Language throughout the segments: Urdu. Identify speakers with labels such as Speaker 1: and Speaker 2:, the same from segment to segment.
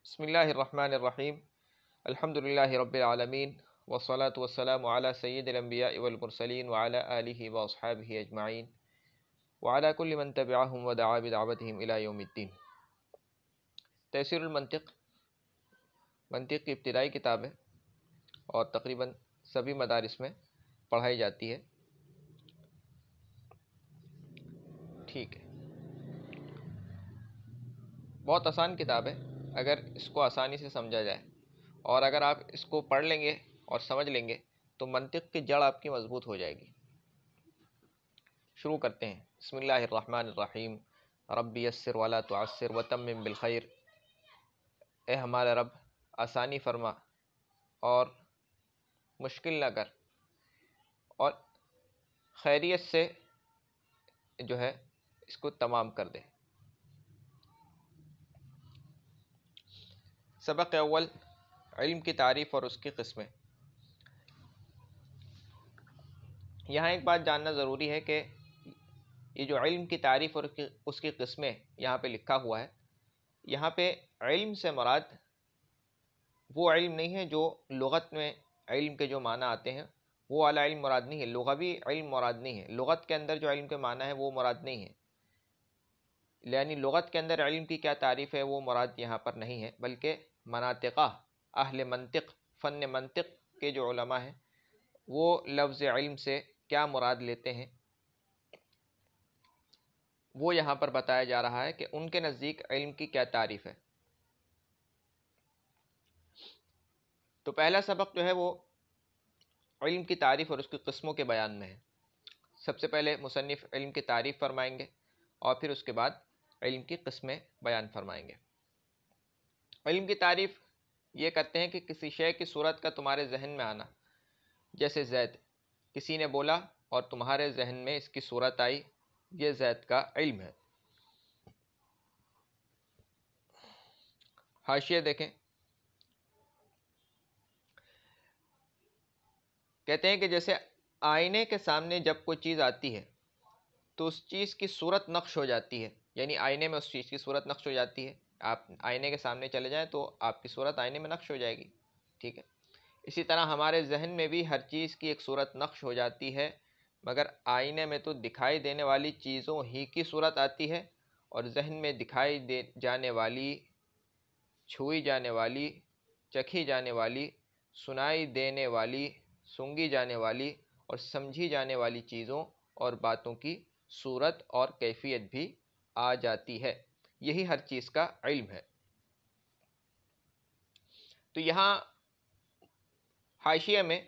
Speaker 1: بسم اللہ الرحمن الرحیم الحمد للہ رب العالمین والصلاة والسلام علی سید الانبیاء والمرسلین وعلی آلہ واصحابہ اجمعین وعلی کل من تبعہم ودعا بدعوتہم الی یوم الدین۔ تیسیر المنطق منطق کی ابتدائی کتاب ہے اور تقریباً سبھی مدارس میں پڑھائی جاتی ہے۔ ٹھیک ہے، بہت آسان کتاب ہے اگر اس کو آسانی سے سمجھا جائے، اور اگر آپ اس کو پڑھ لیں گے اور سمجھ لیں گے تو منطق کی جڑ آپ کی مضبوط ہو جائے گی۔ شروع کرتے ہیں۔ بسم اللہ الرحمن الرحیم، رب یسر ولا تعسر وتمم بالخیر۔ اے ہمارا رب، آسانی فرما اور مشکل نہ کر، اور خیریت سے جو ہے اس کو تمام کر دے۔ سبق اول، علم کی تعریف اور اس کی قسمیں۔ یہاں ایک بات جاننا ضروری ہے کہ یہ جو علم کی تعریف اور اس کی قسمیں یہاں پہ لکھا ہوا ہے، یہاں پہ علم سے مراد وہ علم نہیں ہے جو لغت میں علم کے جو معنی آتے ہیں وہ والا علم مراد نہیں ہے، لغوی علم مراد نہیں ہے۔ لغت کے اندر جو علم کے معنی ہے وہ مراد نہیں ہے، یعنی لغت کے اندر علم کی کیا تعریف ہے وہ مراد یہاں پر نہیں ہے، بلکہ مناطقہ، اہل منطق، فن منطق کے جو علماء ہیں وہ لفظ علم سے کیا مراد لیتے ہیں وہ یہاں پر بتایا جا رہا ہے کہ ان کے نزدیک علم کی کیا تعریف ہے۔ تو پہلا سبق جو ہے وہ علم کی تعریف اور اس کی قسموں کے بیان میں ہے۔ سب سے پہلے مصنف علم کی تعریف فرمائیں گے اور پھر اس کے بعد علم کی قسمیں بیان فرمائیں گے۔ علم کی تعریف یہ کرتے ہیں کہ کسی شے کی صورت کا تمہارے ذہن میں آنا، جیسے زید، کسی نے بولا اور تمہارے ذہن میں اس کی صورت آئی، یہ زید کا علم ہے۔ حاشیہ دیکھیں، کہتے ہیں کہ جیسے آئینے کے سامنے جب کوئی چیز آتی ہے تو اس چیز کی صورت نقش ہو جاتی ہے، یعنی آئینے میں اس چیز کی صورت نقش ہو جاتی ہے۔ آپ آئینے کے سامنے چلے جائیں تو آپ کی صورت آئینے میں نقش ہو جائے گی، ٹھیک ہے۔ اسی طرح ہمارے ذہن میں بھی ہر چیز کی ایک صورت نقش ہو جاتی ہے، مگر آئینے میں تو دکھائی دینے والی چیزوں ہی کی صورت آتی ہے، اور ذہن میں دکھائی جانے والی، چھوئی جانے والی، چکھی جانے والی، سنائی دینے والی، سونگی جانے والی اور سمجھی جانے والی چیزوں اور باتوں کی صورت اور کیفیت بھی آ جاتی ہے۔ یہی ہر چیز کا علم ہے۔ تو یہاں حاشیہ میں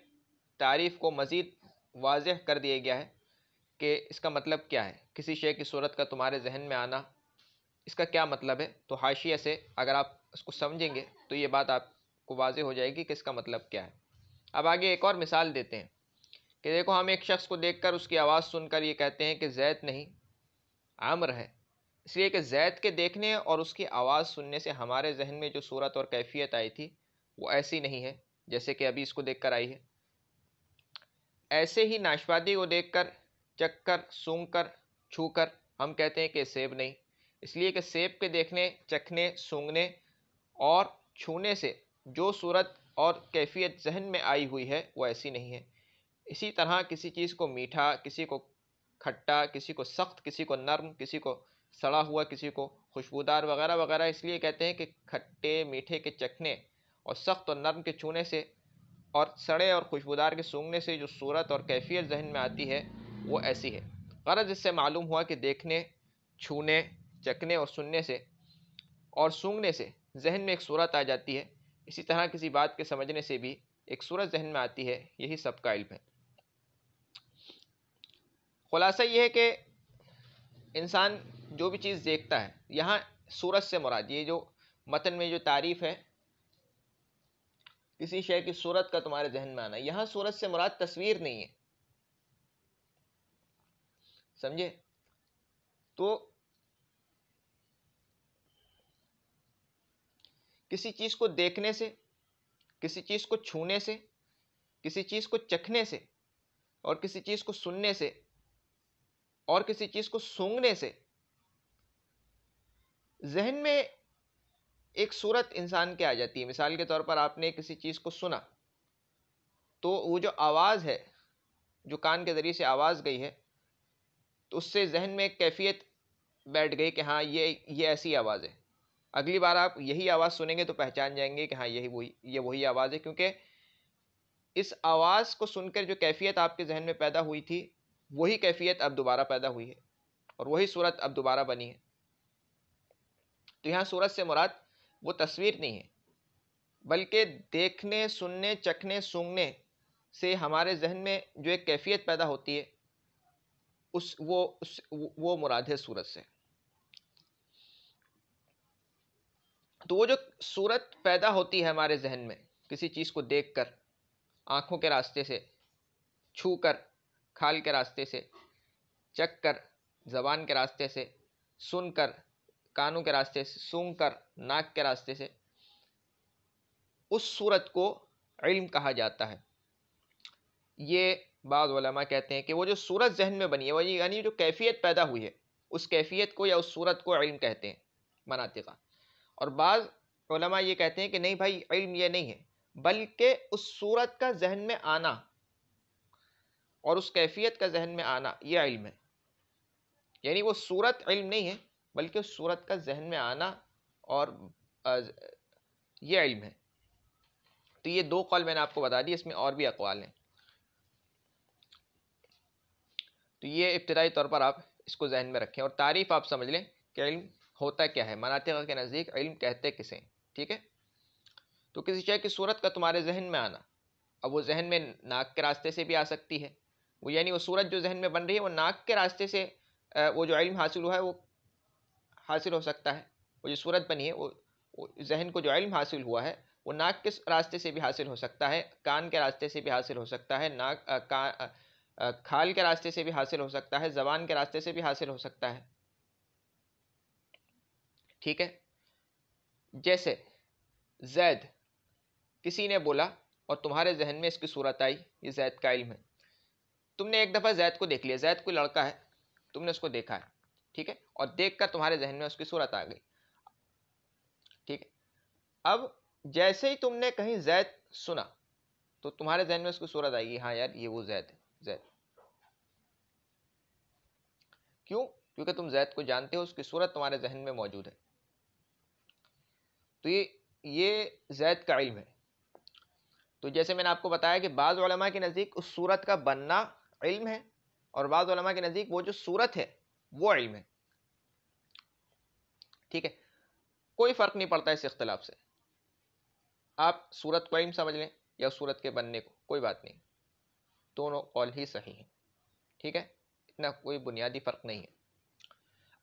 Speaker 1: تعریف کو مزید واضح کر دیا گیا ہے کہ اس کا مطلب کیا ہے۔ کسی شے کی صورت کا تمہارے ذہن میں آنا، اس کا کیا مطلب ہے؟ تو حاشیہ سے اگر آپ اس کو سمجھیں گے تو یہ بات آپ کو واضح ہو جائے گی کہ اس کا مطلب کیا ہے۔ اب آگے ایک اور مثال دیتے ہیں کہ دیکھو، ہم ایک شخص کو دیکھ کر اس کی آواز سن کر یہ کہتے ہیں کہ زید نہیں عامر ہے، اس لیے کہ زید کے دیکھنے اور اس کی آواز سننے سے ہمارے ذہن میں جو صورت اور کیفیت آئی تھی وہ ایسی نہیں ہے جیسے کہ ابھی اس کو دیکھ کر آئی ہے۔ ایسے ہی ناشپاتی کو دیکھ کر، چکھ کر، سونگھ کر، چھو کر ہم کہتے ہیں کہ سیب نہیں، اس لیے کہ سیب کے دیکھنے، چکھنے، سونگھنے اور چھونے سے جو صورت اور کیفیت ذہن میں آئی ہوئی ہے وہ ایسی نہیں ہے۔ اسی طرح کسی چیز کو میٹھا، کسی کو کھٹا، کسی کو سخت، کسی کو نرم، کسی کو سڑا ہوا، کسی کو خوشبودار وغیرہ وغیرہ، اس لیے کہتے ہیں کہ کھٹے میٹھے کے چکھنے اور سخت اور نرم کے چھونے سے اور سڑے اور خوشبودار کے سونگھنے سے جو صورت اور کیفیت ذہن میں آتی ہے وہ ایسی ہے۔ غرض اس سے معلوم ہوا کہ دیکھنے، چھونے، چکھنے اور سننے سے اور سونگھنے سے ذہن میں ایک صورت آ جاتی ہے، اسی طرح کسی بات کے سمجھنے سے بھی ایک صورت ذہن میں آتی ہے۔ یہی سب کا علم ہے۔ خلاصہ یہ ہے کہ انسان جو بھی چیز دیکھتا ہے، یہاں صورت سے مراد، یہ جو متن میں جو تعریف ہے کسی شے کی صورت کا تمہارے ذہن میں آنا، یہاں صورت سے مراد تصویر نہیں ہے، سمجھے؟ تو کسی چیز کو دیکھنے سے، کسی چیز کو چھونے سے، کسی چیز کو چکھنے سے اور کسی چیز کو سننے سے اور کسی چیز کو سونگھنے سے ذہن میں ایک صورت انسان کے آ جاتی ہے. مثال کے طور پر آپ نے کسی چیز کو سنا تو وہ جو آواز ہے، جو کان کے ذریعے سے آواز گئی ہے، تو اس سے ذہن میں ایک کیفیت بیٹھ گئی کہ ہاں یہ ایسی آواز ہے. اگلی بار آپ یہی آواز سنیں گے تو پہچان جائیں گے کہ ہاں یہ وہی آواز ہے، کیونکہ اس آواز کو سن کر جو کیفیت آپ کے ذہن میں پیدا ہوئی تھی وہی کیفیت اب دوبارہ پیدا ہوئی ہے اور وہی صورت اب دوبارہ بنی ہے. تو یہاں صورت سے مراد وہ تصویر نہیں ہے، بلکہ دیکھنے، سننے، چکھنے، سونگھنے سے ہمارے ذہن میں جو ایک کیفیت پیدا ہوتی ہے وہ مراد ہے صورت سے. تو وہ جو صورت پیدا ہوتی ہے ہمارے ذہن میں کسی چیز کو دیکھ کر، آنکھوں کے راستے سے، چھو کر کھال کے راستے سے، چکھ کر زبان کے راستے سے، سن کر کانوں کے راستے سے، سونگھ کر ناک کے راستے سے، اس صورت کو علم کہا جاتا ہے. یہ بعض علماء کہتے ہیں کہ وہ جو صورت ذہن میں بنی ہے، وہ یعنی جو کیفیت پیدا ہوئی ہے، اس کیفیت کو یا اس صورت کو علم کہتے ہیں مناطقہ. اور بعض علماء یہ کہتے ہیں کہ نہیں بھائی، علم یہ نہیں ہے، بلکہ اس صورت کا ذہن میں آنا اور اس کیفیت کا ذہن میں آنا یہ علم ہے. یعنی وہ صورت علم نہیں ہے، بلکہ اس صورت کا ذہن میں آنا اور یہ علم ہے. تو یہ دو قول میں نے آپ کو بتا دی، اس میں اور بھی اقوال ہیں. تو یہ ابتدائی طور پر آپ اس کو ذہن میں رکھیں اور تعریف آپ سمجھ لیں کہ علم ہوتا کیا ہے. مناطق کے نزدیک علم کہتے کسے، ٹھیک ہے. تو کسی شے کی صورت کا تمہارے ذہن میں آنا، اب وہ ذہن میں ناک کے راستے سے بھی آ سکتی ہے، وہ یعنی وہ صورت جو ذہن میں بن رہی ہے وہ ناک کے راستے سے وہ جو علم حاصل ہوا ہے وہ حاصل ہو سکتا ہے. وہ جو صورت بنی ہے وہ ذہن کو جو علم حاصل ہوا ہے وہ ناک کے راستے سے بھی حاصل ہو سکتا ہے، کان کے راستے سے بھی حاصل ہو سکتا ہے، کھال کے راستے سے بھی حاصل ہو سکتا ہے، زبان کے راستے سے بھی حاصل ہو سکتا ہے. ٹھیک ہے. جیسے زید، کسی نے بولا اور تمہارے ذہن میں اس کی صورت آئی، یہ زید کا علم ہے. تم نے ایک دفعہ زید کو دیکھ لیا، زید کوئی لڑکا ہے، تم نے اس کو دیکھا ہے، ٹھیک ہے، اور دیکھ کر تمہارے ذہن میں اس کی صورت آ گئی. ٹھیک ہے. اب جیسے ہی تم نے کہیں زید سنا تو تمہارے ذہن میں اس کی صورت آئے گی، ہاں یار یہ وہ زید ہے، زید. کیوں؟ کیونکہ تم زید کو جانتے ہو، اس کی صورت تمہارے ذہن میں موجود ہے. تو یہ زید کا علم ہے. تو جیسے میں نے آپ کو بتایا کہ بعض علماء کے نزدیک اس صورت کا بننا علم ہے اور بعض علماء کے نزدیک وہ جو صورت ہے وہ علم ہے. ٹھیک ہے. کوئی فرق نہیں پڑتا اس اختلاف سے، آپ صورت کو علم سمجھ لیں یا صورت کے بننے کو، کوئی بات نہیں، دونوں قول ہی صحیح ہیں. ٹھیک ہے، اتنا کوئی بنیادی فرق نہیں ہے.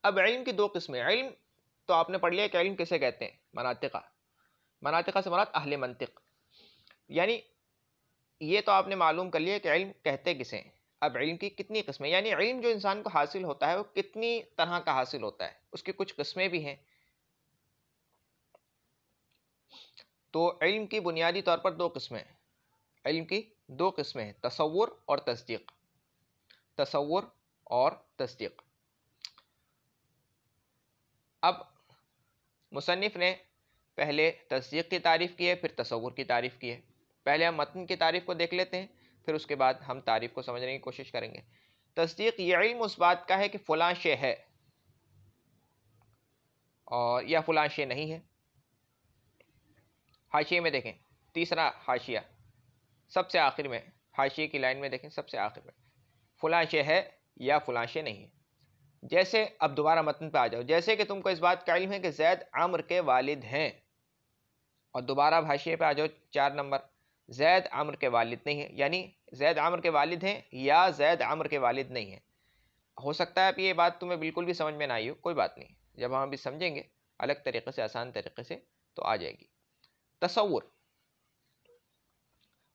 Speaker 1: اب علم کی دو قسمیں. علم تو آپ نے پڑھ لیا کہ علم کسے کہتے ہیں، مناطقہ. مناطقہ سے مراد اہل منطق. یعنی یہ تو آپ نے معلوم کر لیا کہ علم کہتے کسے ہیں. اب علم کی کتنی قسمیں، یعنی علم جو انسان کو حاصل ہوتا ہے وہ کتنی طرح کا حاصل ہوتا ہے، اس کی کچھ قسمیں بھی ہیں. تو علم کی بنیادی طور پر دو قسمیں ہیں. علم کی دو قسمیں ہیں، تصور اور تصدیق. تصور اور تصدیق. اب مصنف نے پہلے تصدیق کی تعریف کی ہے، پھر تصور کی تعریف کی ہے. پہلے ہم متن کی تعریف کو دیکھ لیتے ہیں، پھر اس کے بعد ہم تعریف کو سمجھنے کی کوشش کریں گے. تصدیق یہ علم اس بات کا ہے کہ فلاں شے ہے اور یا فلاں شے نہیں ہے. حاشیے میں دیکھیں، تیسرا حاشیہ سب سے آخر میں، حاشیے کی لائن میں دیکھیں سب سے آخر میں، فلاں شے ہے یا فلاں شے نہیں ہے. جیسے اب دوبارہ متن پہ آ جاؤ. جیسے کہ تم کو اس بات کا علم ہے کہ زید عمرو کے والد ہیں، اور دوبارہ حاشیے پہ آ جاؤ 4 نمبر، زید عمرو کے والد نہیں ہے. یعنی زید عمرو کے والد ہیں یا زید عمرو کے والد نہیں ہیں. ہو سکتا ہے اب یہ بات تمہیں بالکل بھی سمجھ میں نہ آئی ہو، کوئی بات نہیں، جب ہم ابھی سمجھیں گے الگ طریقے سے، آسان طریقے سے، تو آ جائے گی. تصور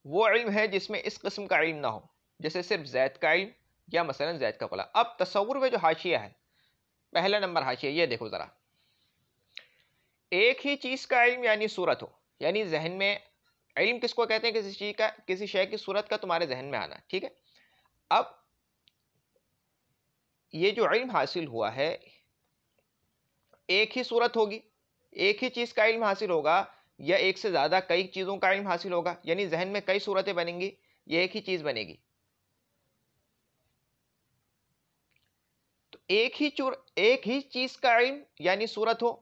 Speaker 1: وہ علم ہے جس میں اس قسم کا علم نہ ہو، جیسے صرف زید کا علم یا مثلا زید کا غلام. اب تصور میں جو حاشیہ ہے، پہلا نمبر حاشیہ، یہ دیکھو ذرا، ایک ہی چیز کا علم یعنی صورت ہو، یعنی ذہن میں علم کس کو کہتے ہیں، کسی چیز کا، کسی شے کی صورت کا تمہارے ذہن میں آنا. ٹھیک ہے. اب یہ جو علم حاصل ہوا ہے ایک ہی صورت ہوگی، ایک ہی چیز کا علم حاصل ہوگا یا ایک سے زیادہ کئی چیزوں کا علم حاصل ہوگا؟ یعنی ذہن میں کئی صورتیں بنیں گی یا ایک ہی چیز بنے گی؟ تو ایک ہی چیز کا علم یعنی صورت ہو،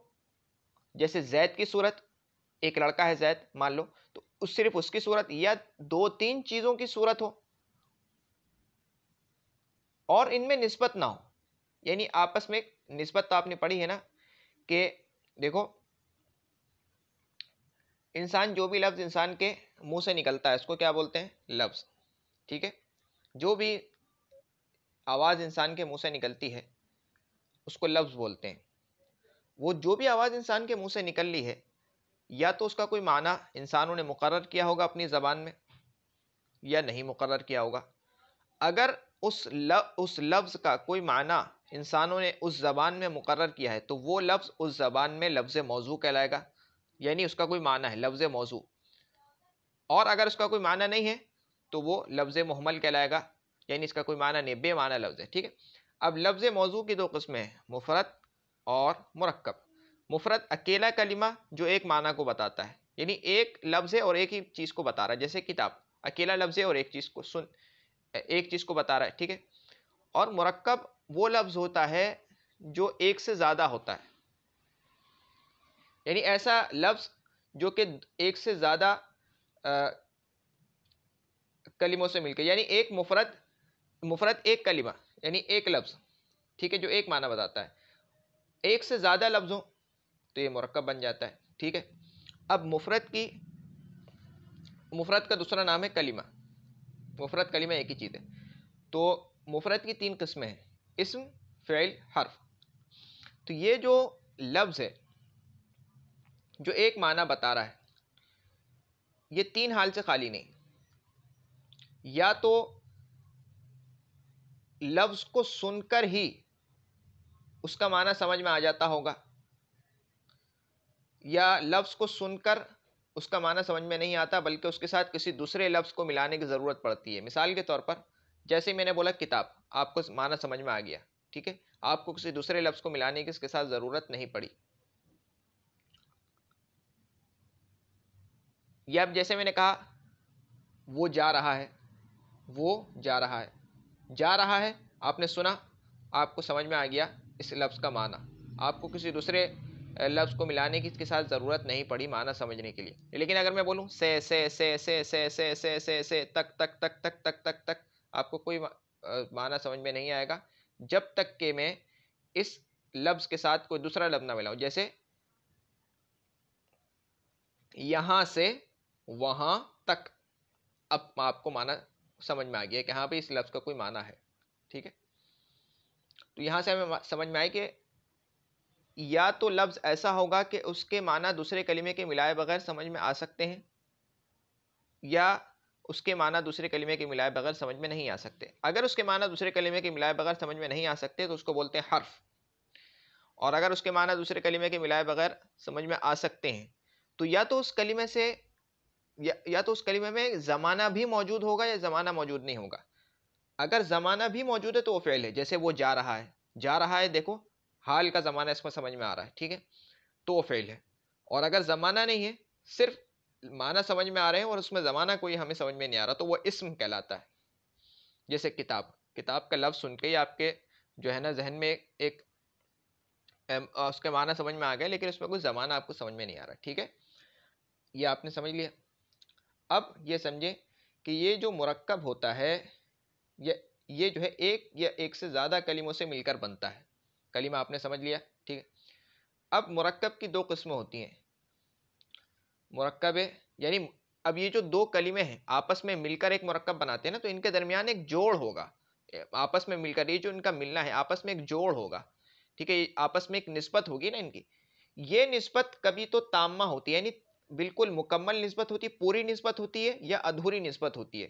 Speaker 1: جیسے زید کی صورت، ایک لڑکا ہے زید مان لو، تو صرف اس کی صورت، یا دو تین چیزوں کی صورت ہو اور ان میں نسبت نہ ہو، یعنی آپس میں نسبت تو آپ نے پڑھی ہے نا کہ دیکھو انسان جو بھی لفظ انسان کے منہ سے نکلتا ہے اس کو کیا بولتے ہیں؟ لفظ، ٹھیک ہے؟ جو بھی آواز انسان کے منہ سے نکلتی ہے اس کو لفظ بولتے ہیں۔ وہ جو بھی آواز انسان کے منہ سے نکل لی ہے یا تو اس کا کوئی معنی انسانوں نے مقرر کیا ہوگا اپنی زبان میں یا نہیں مقرر کیا ہوگا۔ اگر اس لفظ کا کوئی معنی انسانوں نے اس زبان میں مقرر کیا ہے تو وہ لفظ اس زبان میں لفظ موضوع کہلائے گا، یعنی اس کا کوئی معنی ہے لفظ موضوع۔ اور اگر اس کا کوئی معنی نہیں ہے تو وہ لفظ محمل کہلائے گا، یعنی اس کا کوئی معنی نہیں، بے معنی لفظ ہے، ٹھیک ہے؟ اب لفظ موضوع کی دو قسمیں ہیں، مفرد اور مرکب۔ مفرد اکیلا کلمہ جو ایک معنی کو بتاتا ہے، یعنی ایک لفظ ہے اور ایک ہی چیز کو بتا رہا ہے، جیسے کتاب اکیلا لفظ ہے اور ایک چیز کو بتا رہا ہے، ٹھیک ہے؟ اور مرکب وہ لفظ ہوتا ہے جو ایک سے زیادہ ہوتا ہے، یعنی ایسا لفظ جو کہ ایک سے زیادہ کلموں سے مل کے، یعنی ایک مفرد ایک کلمہ یعنی ایک لفظ، ٹھیک ہے، جو ایک معنی بتاتا ہے، ایک سے زیادہ لفظ ہو تو یہ مرکب بن جاتا ہے، ٹھیک ہے؟ اب مفرد کا دوسرا نام ہے کلمہ۔ مفرد کلمہ ایک ہی چیز ہے۔ تو مفرد کی تین قسمیں ہیں، اسم، فعل، حرف۔ تو یہ جو لفظ ہے جو ایک معنی بتا رہا ہے یہ تین حال سے خالی نہیں، یا تو لفظ کو سن کر ہی اس کا معنی سمجھ میں آ جاتا ہوگا، یا لفظ کو سن کر اس کا معنی سمجھ میں نہیں آتا بلکہ اس کے ساتھ کسی دوسرے لفظ کو ملانے کی ضرورت پڑتی ہے۔ مثال کے طور پر جیسے میں نے بولا کتاب، آپ کو معنی سمجھ میں آ گیا، ٹھیک ہے؟ آپ کو کسی دوسرے لفظ کو ملانے کی اس کے ساتھ ضرورت نہیں پڑی۔ یا اب جیسے میں نے کہا وہ جا رہا ہے، جا رہا ہے آپ نے سنا، آپ کو سمجھ میں آ گیا اس لفظ کا معنی، آپ کو کسی دوسرے لفظ کو ملانے کی اس کے ساتھ ضرورت نہیں پڑی معنی سمجھنے کے لیے۔ لیکن اگر میں بولوں سے تک تک تک تک تک تک تک، آپ کو کوئی معنی سمجھ میں نہیں آئے گا جب تک کہ میں اس لفظ کے ساتھ کوئی دوسرا لفظ نہ ملاؤں۔ جیسے یہاں سے وہاں تک، اب آپ کو معنی سمجھ میں آ گیا کہ ہاں بھی اس لفظ کا کوئی معنی ہے، ٹھیک ہے؟ تو یہاں سے ہمیں سمجھ میں آئی کہ یا تو لفظ ایسا ہوگا کہ اس کے معنی دوسرے کلمے کے ملائے بغیر سمجھ میں آ سکتے ہیں، یا اس کے معنی دوسرے کلمے کے ملائے بغیر سمجھ میں نہیں آ سکتے۔ اگر اس کے معنی دوسرے کلمے کے ملائے بغیر سمجھ میں نہیں آ سکتے تو اس کو بولتے ہیں حرف، اور اگر اس کے معنی دوسرے کلمے کے ملائے بغیر سمجھ میں آ سکتے ہیں تو یا تو اس کلمے میں زمانہ بھی موجود ہوگا یا زمانہ موجود نہیں ہوگا۔ اگر زمانہ بھی موجود ہے تو وہ فعل ہے، جیسے وہ جا رہا ہے، دیکھو حال کا زمانہ اس میں سمجھ میں آ رہا ہے، ٹھیک ہے، تو وہ فعل ہے۔ اور اگر زمانہ نہیں ہے، صرف معنی سمجھ میں آ رہے ہیں اور اس میں زمانہ کوئی ہمیں سمجھ میں نہیں آ رہا تو وہ اسم کہلاتا ہے۔ جیسے کتاب کا لفظ سن کے ہی آپ کے جو ہے نا ذہن میں ایک اس کے معنی سمجھ میں آ گئے، لیکن اس میں کوئی زمانہ آپ کو سمجھ میں نہیں آ رہا، ٹھیک ہے؟ یہ آپ نے سمجھ لیا۔ اب یہ سمجھیں کہ یہ جو مرکب ہوتا ہے یہ جو ہے ایک یا ایک سے زیادہ کلموں سے مل کر بنتا ہے۔ کلمہ آپ نے سمجھ لیا، ٹھیک ہے؟ اب مرکب کی دو قسمیں ہوتی ہیں۔ مرکب ہے یعنی اب یہ جو دو کلمے ہیں آپس میں مل کر ایک مرکب بناتے ہیں نا، تو ان کے درمیان ایک جوڑ ہوگا، آپس میں مل کر یہ جو ان کا ملنا ہے آپس میں ایک جوڑ ہوگا، ٹھیک ہے؟ آپس میں ایک نسبت ہوگی نا ان کی۔ یہ نسبت کبھی تو تامہ ہوتی ہے یعنی بالکل مکمل نسبت ہوتی ہے، پوری نسبت ہوتی ہے، یا ادھوری نسبت ہوتی ہے۔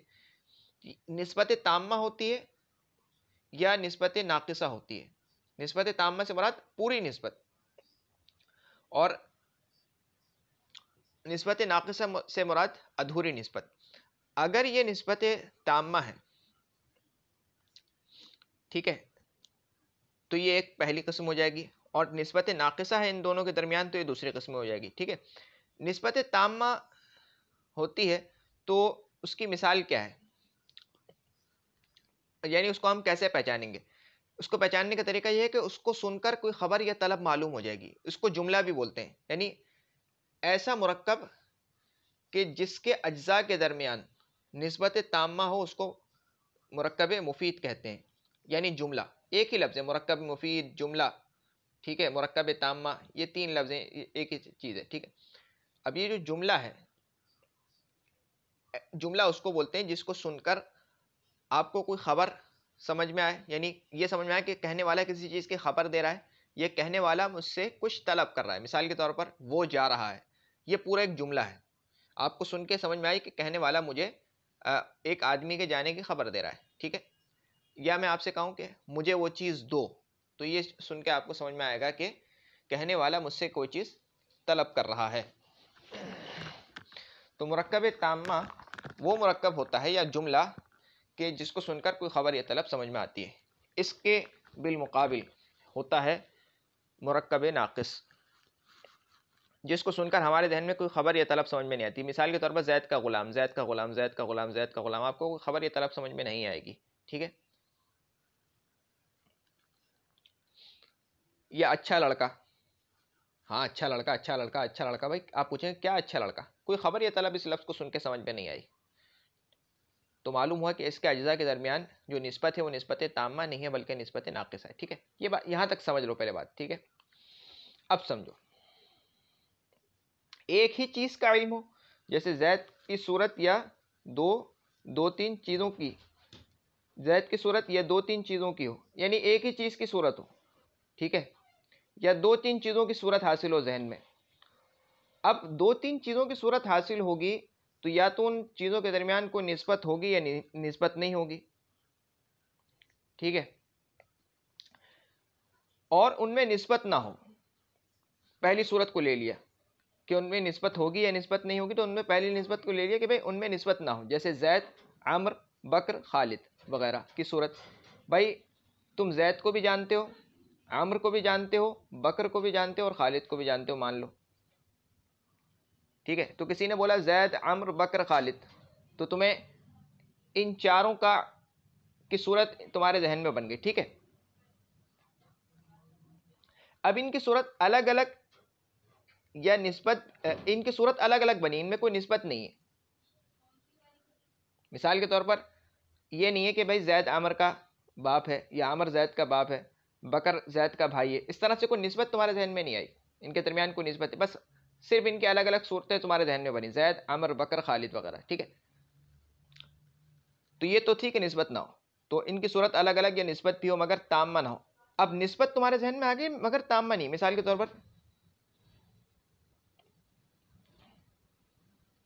Speaker 1: نسبت تامہ ہوتی ہے یا نسبت ناقصہ ہوتی ہے۔ نسبت تامہ سے مراد پوری نسبت، اور نسبت ناقصہ سے مراد ادھوری نسبت۔ اگر یہ نسبت تامہ ہے، ٹھیک ہے، تو یہ ایک پہلی قسم ہو جائے گی، اور نسبت ناقصہ ہے ان دونوں کے درمیان تو یہ دوسری قسم ہو جائے گی. ٹھیک ہے. نسبت تامہ ہوتی ہے تو اس کی مثال کیا ہے, یعنی اس کو ہم کیسے پہچانیں گے؟ اس کو پہچاننے کا طریقہ یہ ہے کہ اس کو سن کر کوئی خبر یا طلب معلوم ہو جائے گی. اس کو جملہ بھی بولتے ہیں, یعنی ایسا مرکب کہ جس کے اجزاء کے درمیان نسبت تامہ ہو اس کو مرکب مفید کہتے ہیں. یعنی جملہ ایک ہی لفظ ہے, مرکب مفید, جملہ. ٹھیک ہے. مرکب تامہ یہ تین لفظ ہیں, ایک ہی چیز ہے. ٹھیک ہے. اب یہ جو جملہ ہے, جملہ اس کو بولتے ہیں جس کو سن کر آپ کو کوئی خبر سمجھ میں آئے, یعنی یہ سمجھ میں آئے کہ کہنے والا کسی چیز کی خبر دے رہا ہے, یہ کہنے والا مجھ سے کچھ طلب کر رہا ہے. مثال کے طور پر وہ جا رہا ہے, یہ پورا ایک جملہ ہے. آپ کو سن کے سمجھ میں آئی کہ کہنے والا مجھے ایک آدمی کے جانے کی خبر دے رہا ہے. ٹھیک ہے. یا میں آپ سے کہوں کہ مجھے وہ چیز دو, تو یہ سن کے آپ کو سمجھ میں آئے گا کہ کہنے والا مجھ سے کوئی چیز طلب کر رہا ہے. تو مرکب تامہ وہ مرکب ہوتا ہے یا جملہ کہ جس کو سن کر کوئی خبر یا طلب سمجھ میں آتی ہے. اس کے بالمقابل ہوتا ہے مرکب ناقص, جس کو سن کر ہمارے ذہن میں کوئی خبر یا طلب سمجھ میں نہیں آتی. مثال کے طور پر زید کا غلام, زید کا غلام, زید کا غلام, زید کا غلام, آپ کو کوئی خبر یا طلب سمجھ میں نہیں آئے گی. ٹھیک ہے. یا اچھا لڑکا, ہاں اچھا لڑکا, اچھا لڑکا, اچھا لڑکا. بھائی آپ پوچھیں کیا اچھا لڑکا, کوئی خبر یا طلب اس لفظ کو سن کے سمجھ میں نہیں آئی, تو معلوم ہوا کہ اس کے اجزاء کے درمیان جو نسبت ہے وہ نسبت تامہ نہیں ہے بلکہ نسبت ناقص ہے. ٹھیک ہے. یہ بات یہاں تک سمجھ لو پہلے بات. ٹھیک ہے. اب سمجھو, ایک ہی چیز کا علم ہو, جیسے زید کی صورت یا دو تین چیزوں کی, زید کی صورت یا دو تین چیزوں کی ہو, یعنی ایک ہی چیز کی صورت ہو. ٹھیک ہے. یا دو تین چیزوں کی صورت حاصل ہو ذہن میں. اب دو تین چیزوں کی صورت حاصل ہوگی تو یا تو ان چیزوں کے درمیان کوئی نسبت ہوگی یا نسبت نہیں ہوگی. ٹھیک ہے. اور ان میں نسبت نہ ہو, پہلی صورت کو لے لیا کہ ان میں نسبت ہوگی یا نسبت نہیں ہوگی, تو ان میں پہلی نسبت کو لے لیا کہ بھئی ان میں نسبت نہ ہو, جیسے زید, عمر, بکر, خالد وغیرہ کی صورت. بھائی تم زید کو بھی جانتے ہو, عمر کو بھی جانتے ہو, بکر کو بھی جانتے ہو اور خالد کو بھی جانتے ہو, مان لو. ٹھیک ہے. تو کسی نے بولا زید, عمر, بکر, خالد, تو تمہیں ان چاروں کی صورت تمہارے ذہن میں بن گئی. ٹھیک ہے. اب ان کی صورت الگ الگ یا نسبت, ان کی صورت الگ الگ بنی, ان میں کوئی نسبت نہیں ہے. مثال کے طور پر یہ نہیں ہے کہ بھائی زید عمر کا باپ ہے یا عمر زید کا باپ ہے, بکر زید کا بھائی ہے. اس طرح سے کوئی نسبت تمہارے ذہن میں نہیں آئی, ان کے درمیان کوئی نسبت ہے, بس صرف ان کے الگ الگ صورتیں تمہارے ذہن میں بنی, زید, عمر, بکر, خالد وغیرہ. ٹھیک ہے. تو یہ تو ٹھیک ہے نسبت نہ ہو, تو ان کی صورت الگ الگ یا نسبت بھی ہو مگر تامہ نہ ہو. اب نسبت تمہارے ذہن میں آ گئی مگر تامہ نہیں. مثال کے طور پر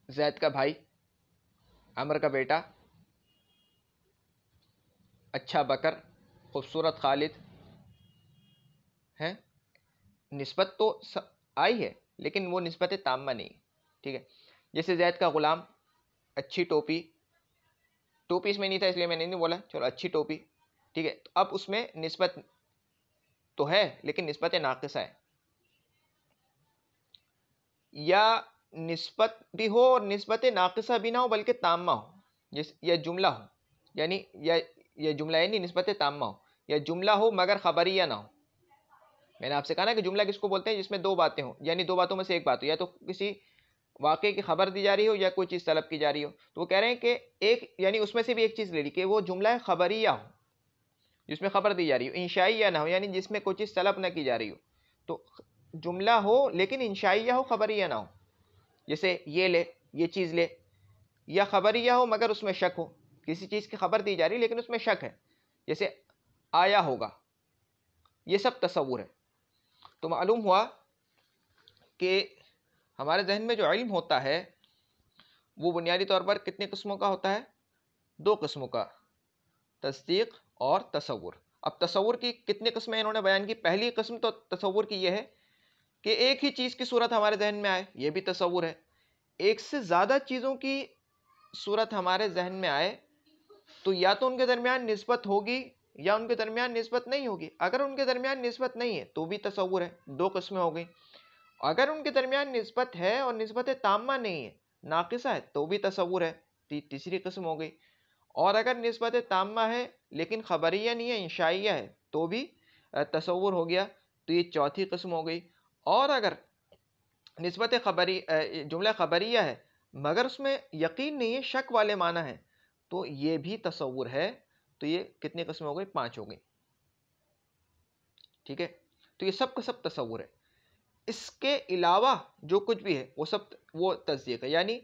Speaker 1: زید کا بھائی, عمر کا بیٹا, اچھا بکر, خوبصورت خالد ہے. نسبت تو آئی ہے لیکن وہ نسبت تامہ نہیں. ٹھیک ہے. جیسے زید کا غلام, اچھی ٹوپی, ٹوپی اس میں نہیں تھا اس لیے میں نے نہیں بولا, چلو اچھی ٹوپی. ٹھیک ہے. تو اب اس میں نسبت تو ہے لیکن نسبت ناقصہ ہے. یا نسبت بھی ہو اور نسبت ناقصہ بھی نہ ہو بلکہ تامہ ہو, یا جملہ ہو, یعنی یا جملہ یعنی نسبت تامہ ہو, یا جملہ ہو مگر خبریہ نہ ہو. میں نے آپ سے کہا نا کہ جملہ کس کو بولتے ہیں, جس میں دو باتیں ہوں, یعنی دو باتوں میں سے ایک بات ہو, یا تو کسی واقعے کی خبر دی جا رہی ہو یا کوئی چیز طلب کی جا رہی ہو. تو وہ کہہ رہے ہیں کہ ایک, یعنی اس میں سے بھی ایک چیز لے لی کہ وہ جملہ خبریہ ہو جس میں خبر دی جا رہی ہو, انشائیہ نہ ہو یعنی جس میں کوئی چیز طلب نہ کی جا رہی ہو. تو جملہ ہو لیکن انشائیہ ہو, خبریہ نہ ہو. جیسے یہ لے, یہ چیز لے. یا خبریہ ہو مگر اس میں شک ہو, کسی چیز کی خبر دی جا رہی لیکن اس میں شک ہے, جیسے آیا ہوگا. یہ سب تصور ہے. تو معلوم ہوا کہ ہمارے ذہن میں جو علم ہوتا ہے وہ بنیادی طور پر کتنے قسموں کا ہوتا ہے؟ دو قسموں کا, تصدیق اور تصور. اب تصور کی کتنی قسمیں انہوں نے بیان کی. پہلی قسم تو تصور کی یہ ہے کہ ایک ہی چیز کی صورت ہمارے ذہن میں آئے, یہ بھی تصور ہے. ایک سے زیادہ چیزوں کی صورت ہمارے ذہن میں آئے تو یا تو ان کے درمیان نسبت ہوگی یا ان کے درمیان نسبت نہیں ہوگی. اگر ان کے درمیان نسبت نہیں ہے تو بھی تصور ہے. دو قسمیں ہو گئی. اگر ان کے درمیان نسبت ہے اور نسبت تامہ نہیں ہے، ناقصہ ہے، تو بھی تصور ہے، تیسری قسم ہو گئی. اور اگر نسبت تامہ ہے لیکن خبریہ نہیں ہے، انشائیہ ہے، تو بھی تصور ہو گیا، تو یہ چوتھی قسم ہو گئی. اور اگر نسبت جملہ خبریہ ہے مگر اس میں یقین نہیں ہے، شک والے معنی ہے، تو یہ بھی تصور ہے. تو یہ کتنی قسم ہو گئی؟ 5 ہو گئی. ٹھیک ہے، تو یہ سب کا سب تصور ہے. اس کے علاوہ جو کچھ بھی ہے وہ تصدیق ہے. یعنی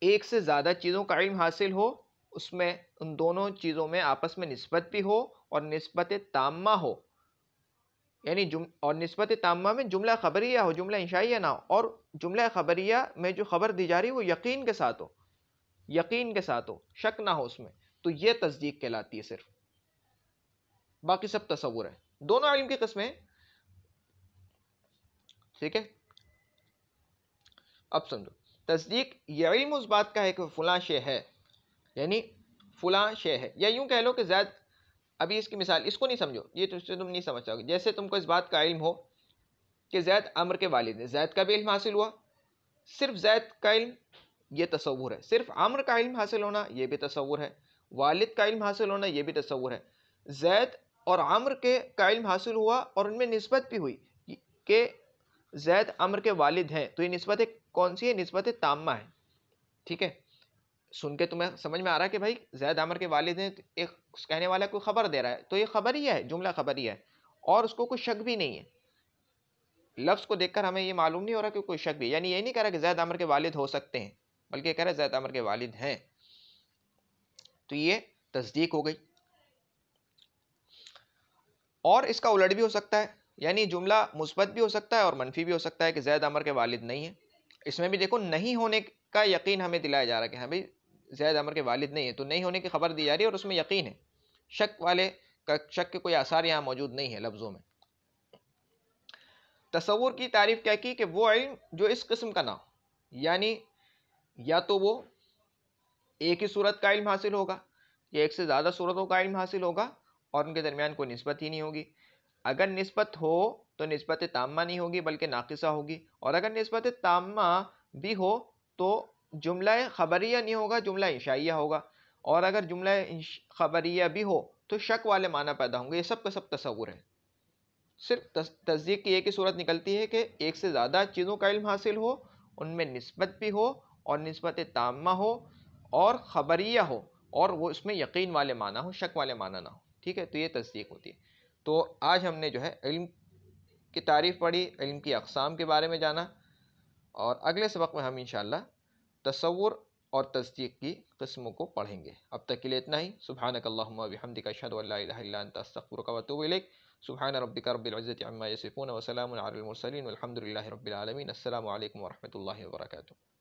Speaker 1: ایک سے زیادہ چیزوں کا علم حاصل ہو، اس میں ان دونوں چیزوں میں آپس میں نسبت بھی ہو اور نسبت تامہ ہو. یعنی اور نسبت تامہ میں جملہ خبریہ ہو، جملہ انشائیہ نہ ہو، اور جملہ خبریہ میں جو خبر دی جا رہی ہے وہ یقین کے ساتھ ہو، یقین کے ساتھ ہو، شک نہ ہو اس میں، تو یہ تصدیق کہلاتی ہے صرف. باقی سب تصور ہے. دونوں علم کی قسمیں. ٹھیک ہے، اب سمجھو. تصدیق یہ علم اس بات کا ہے کہ فلاں شے ہے، یعنی فلاں شے ہے. یا یوں کہہ لو کہ زید، ابھی اس کی مثال، اس کو نہیں سمجھو، یہ تم نہیں سمجھ سکو. جیسے تم کو اس بات کا علم ہو کہ زید عمر کے والد ہیں، زید کا بھی علم حاصل ہوا. صرف زید کا علم یہ تصور ہے. صرف عمر کا علم حاصل ہونا یہ بھی تصور ہے. والد کا علم حاصل ہونا یہ بھی تصور ہے. زید اور عمر کا علم حاصل ہوا اور ان میں نسبت بھی ہوئی کہ زید عمر کے والد ہیں، تو یہ نسبت کون سی ہے؟ نسبت تامہ ہے. ٹھیک ہے، سن کے تمہیں سمجھ میں آ رہا ہے کہ بھائی زید عمر کے والد ہیں، ایک کہنے والا کوئی خبر دے رہا ہے، تو یہ خبریہ ہے، جملہ خبریہ ہے، اور اس کو کوئی شک بھی نہیں ہے. لفظ کو دیکھ کر ہمیں یہ معلوم نہیں ہو رہا کہ کوئی شک بھی، یعنی یہ نہیں کہہ رہا کہ زید عمر کے والد ہو سکتے ہیں، بلکہ یہ کہہ رہا ہے زید عمر کے والد ہیں. تو یہ تصدیق ہو گئی. اور اس کا الٹ بھی ہو سکتا ہے، یعنی جملہ مثبت بھی ہو سکتا ہے اور منفی بھی ہو سکتا ہے کہ زید عمر کے والد نہیں ہیں. اس میں بھی دیکھو نہیں ہونے کا یقین ہمیں دلایا جا رہا ہے کہ ہاں بھائی زید عمر کے والد نہیں ہیں، تو نہیں ہونے کی خبر دی جا رہی ہے اور اس میں یقین ہے. شک کے کوئی آثار یہاں موجود نہیں ہے لفظوں میں. تصور کی تعریف کیا کی کہ وہ علم جو اس قسم کا نہ ہو، یعنی یا تو وہ ایک ہی صورت کا علم حاصل ہوگا یا ایک سے زیادہ صورتوں کا علم حاصل ہوگا اور ان کے درمیان کوئی نسبت ہی نہیں ہوگی. اگر نسبت ہو تو نسبت تامہ نہیں ہوگی بلکہ ناقصہ ہوگی. اور اگر نسبت تامہ بھی ہو تو جملہ خبریہ نہیں ہوگا، جملہ انشائیہ ہوگا. اور اگر جملہ خبریہ بھی ہو تو شک والے معنی پیدا ہوں گے. یہ سب کا سب تصور ہے. صرف تصدیق کی ایک ہی صورت نکلتی ہے کہ ایک سے زیادہ چیزوں کا علم حاصل ہو، ان میں نسبت بھی ہو اور نسبت تامہ ہو اور خبریہ ہو، اور وہ اس میں یقین والے معنی ہو، شک والے معنی نہ ہو. ٹھیک ہے، تو یہ تصدیق ہوتی ہے. تو آج ہم نے جو ہے علم کی تعریف پڑھی، علم کی اقسام کے بارے میں جانا، اور اگلے سبق میں ہم انشاءاللہ تصور اور تصدیق کی قسموں کو پڑھیں گے. اب تک کے لیے اتنا ہی. سبحانک اللہم و بحمدک، اشہد ان لا الہ الا انت، استغفرک و اتوب الیک. سبحان ربک رب العزۃ عما یصفون وسلام علی المرسلین والحمد للہ رب العالمین. السلام علیکم ورحمۃ اللہ وبرکاتہ.